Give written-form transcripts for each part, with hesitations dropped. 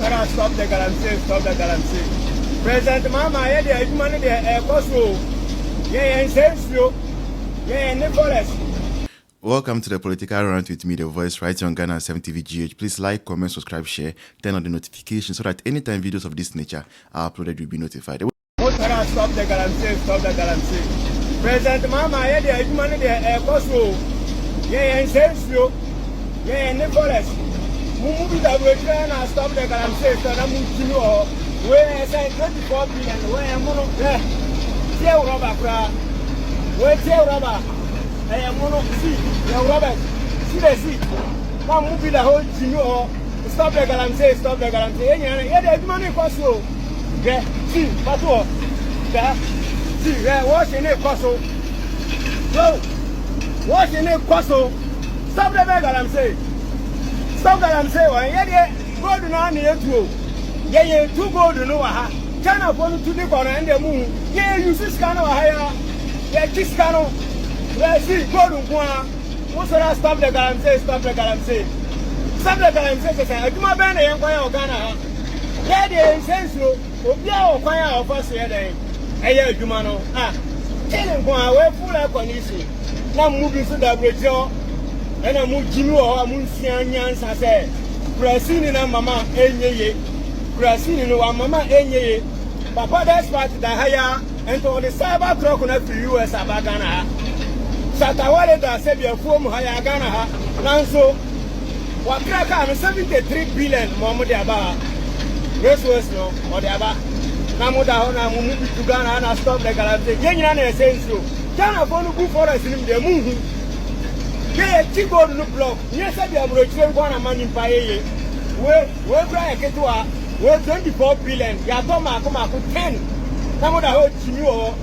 Stop the Galamsey, stop the Galamsey. President Mahama, the money there, Kosovo. Yeah, Nicholas. Welcome to the Political Rant with me, the voice, right here on Ghana 7 TV GH. Please like, comment, subscribe, share, turn on the notifications so that anytime videos of this nature are uploaded, you'll be notified. Stop the Galamsey, stop the Galamsey. President Mahama, the money there, Kosovo. Yeah, Nicholas. Move that we trying to stop the Galamsey, so I'm moving you all. Where I say 24 billion, where I'm going to tell Robert, where tell Robert, I am going to see, Robert, see the seat. Come move the whole thing, stop the Galamsey, stop the Galamsey. Yeah, there's money for you. Yeah, see, Pato, see, what's in it, Cosso? Go, what's in it, Cosso? Stop the Galamsey. Stop that I'm saying, yeah, gold now near two. Yeah, 2 gold no aha. China for to the corner and the moon. Yeah, you see scano higher. Yeah, this scano. Let's see, gold one. What's that? Stop the Galamsey, stop the Galamsey. Stop the Galamsey. I do my band and Ghana. Yeah, the incense. Obia or choir of us here. Aye, Jumano. Ah, telling one, we're full of condition. Now moving to the bridge. And I'm moving or I'm moving say, Brazilian and Mama, Enye, Brazilian or Mama, Enye, Papa, that's part the higher and to the cyber truck on the US Abagana. Satawale that said your form higher Ghana, Nanso, what crack 73 billion, Mamma, Restless no, or the Abba. Namuda, I'm moving to Ghana and I stop the Galamsey. Yenyan says so. Ghana for the good for us in the moon. Yeah, Chico no block. Yes, I am returning one money by a we're trying to get to our 24 billion. Yatoma, come up with 10. Now, the whole Chino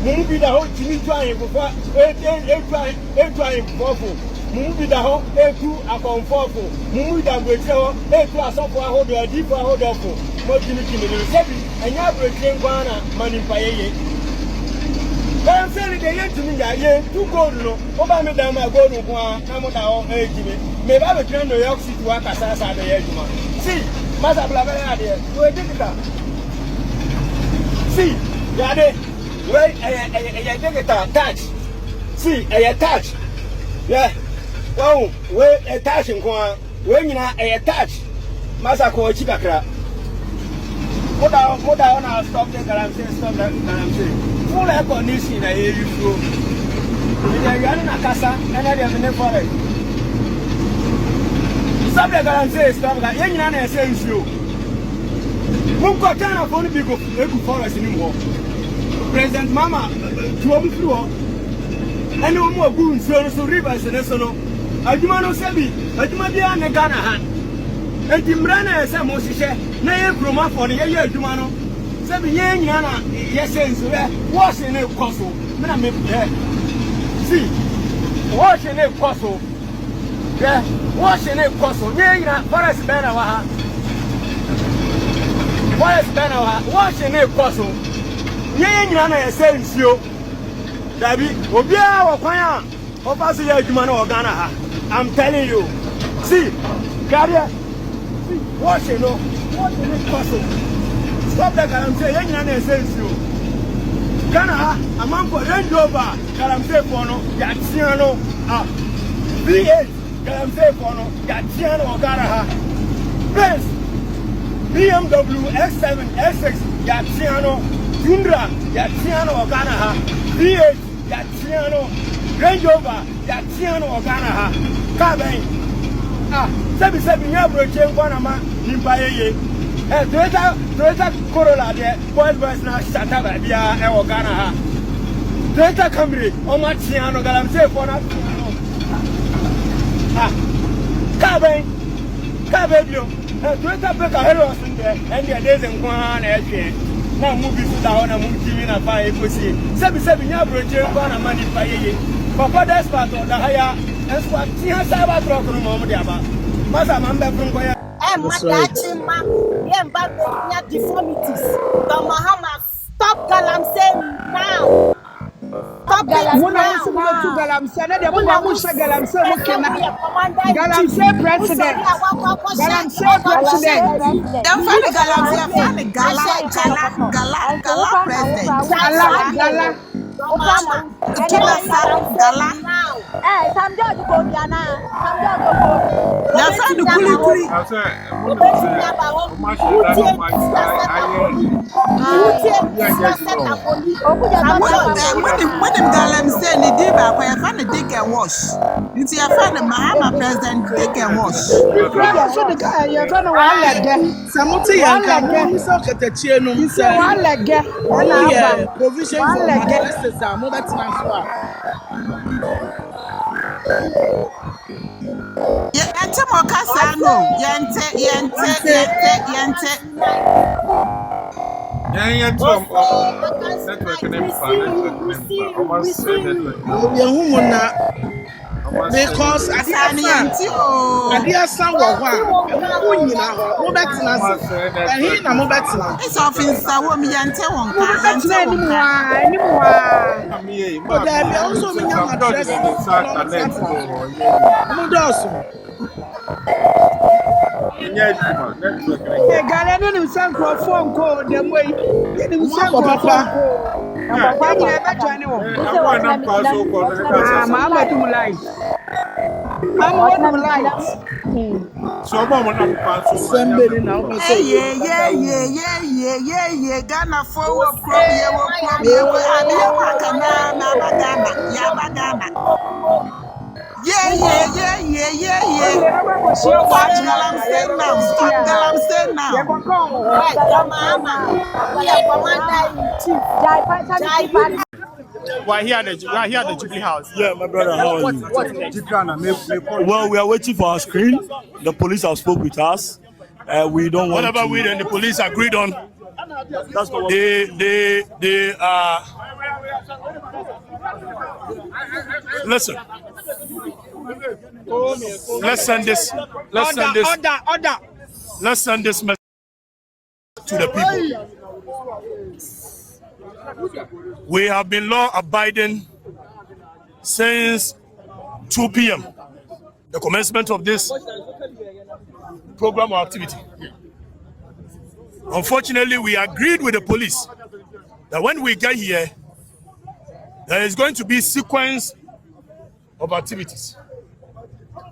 movie, the whole Chini trying before 8 trying before. Movie the whole A2 a comfortable. Movie the Brazil A2 a software holder, a deeper holder for more Chini, and you have returning one money by a I'm saying they ain't to me that yeah, 2 gold no. Over me down my gold one, I'm on our age. Maybe I will turn New York City to work as I said the edge. See, Master Blavera there, where did it? See, Yade, where I take it touch. See, I touch. Yeah, oh, where a touch in one, when you are a touch. Master Coachicra. What down, I'll stop the Galamsey, stop the Galamsey. Full air conditioning, I hear you through. If you're running a casa, and I have a forest. Stop the Galamsey, stop that. Young man says you. Mukotana for the big forest anymore. President Mama, to open through. And no more goons, so rivers and so. I do not know, Sabi, I do not be on the Ghana. And Timbrana is a Moshe, nay, Broma for the year, Dumano. 7 years, Yana, yes, washing a cosso. See, washing a cosso. Yeah, washing a cosso. Yeah, Forest Benawa. Forest Benawa, washing a cosso. Yeah, Yana, says you. David, Obia or Paya, or Basia Dumano or Ghana. I'm telling you. See, Gadia. Washing no, washing it possible. Stop that Galamsey, young man says you. Ghana, a man for Range Rover, Galamsey for no, Yatiano, V8, Galamsey for no, Yatiano or Ghana. Prince, BMW X7, S6, Yatiano, Tundra, Yatiano or Ghana. V8, Yatiano, Range Rover, Yatiano or Ghana. Cabin. 77 years return one man in Paye. Toyota Corolla there, boys now shut up at the Ghana. Toyota Camry, on my Tiano Galamsey for that. Cabin, Toyota Becker Heroes in there, and there isn't one again. Now movies down and moving a fire pussy. 77 years return one man in Paye. Papa, that's part of the higher. That's what she has about talking about. Masa Mamba from Goya. Madachima, deformities. But Mahama, stop Galamsey now. Stop Galamsey, Galamsey, and the Mahama Galamsey, Galamsey president. Galamsey president. The funny Galamsey, funny Gala president. Gala. Gala. Some George Bobiana, some George Bobi. The funny Kuli. When the Galamsey ni diba, kwa yafane dig and wash. Nti yafane Mahama president dig and wash. So the guy, you're gonna want like that. Samuti yanka, Mr. Okatakyi no Mr. One like that. provision for justice. I'm not that Yente mokasa no, yente. because Adia San Wawa, It's often so woman yente wonka. but there be also many addresses. Somebody now. Yeah. Ghana forward Yeah. Watch Galamsey now. Stop Galamsey now. We're here at the Jubilee House. Yeah, my brother, how are you? Well, we are waiting for our screen. The police have spoke with us. We don't want Whatever we and the police agreed on. That's what They listen. Let's send this. Let's send this message to the people. We have been law abiding since 2 p.m. the commencement of this program or activity. Unfortunately, we agreed with the police that when we get here, there is going to be a sequence of activities.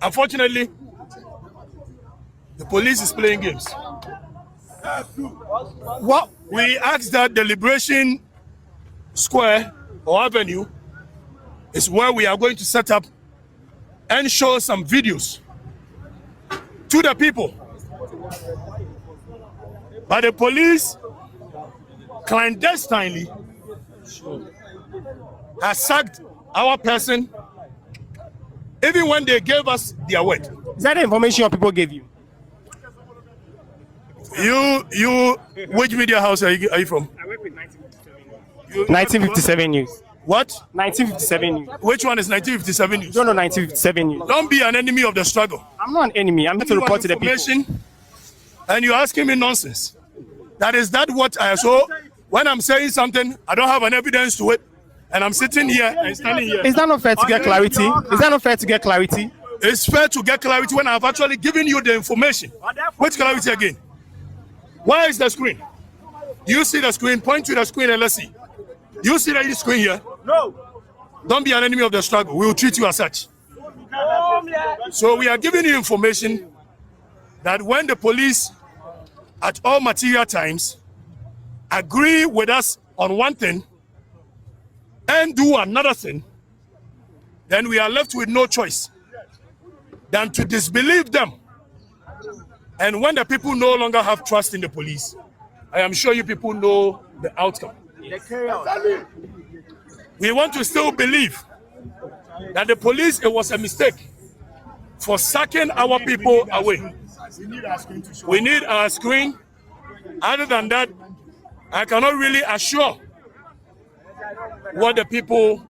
Unfortunately, the police is playing games. What we asked that the Liberation Square or Avenue is where we are going to set up and show some videos to the people. But the police clandestinely has sacked our person even when they gave us their word. Is that the information your people gave you? You, which media house are you from? I work with 1957 News. What? 1957 News. Which one is 1957 News? You don't know 1957 News. Don't be an enemy of the struggle. I'm not an enemy. I'm here to report to the people. And you're asking me nonsense. That is that what I so when I'm saying something, I don't have an evidence to it, and I'm sitting here and standing here. Is that not fair to get clarity? Is that not fair to get clarity? It's fair to get clarity when I've actually given you the information. Which clarity again? Where is the screen? Do you see the screen? Point to the screen and let's see. Do you see the screen here? No. Don't be an enemy of the struggle. We will treat you as such. So we are giving you information that when the police at all material times agree with us on one thing and do another thing, then we are left with no choice than to disbelieve them. And when the people no longer have trust in the police, I am sure you people know the outcome. We want to still believe that the police, it was a mistake for sacking our people away. We need our screen. Other than that, I cannot really assure what the people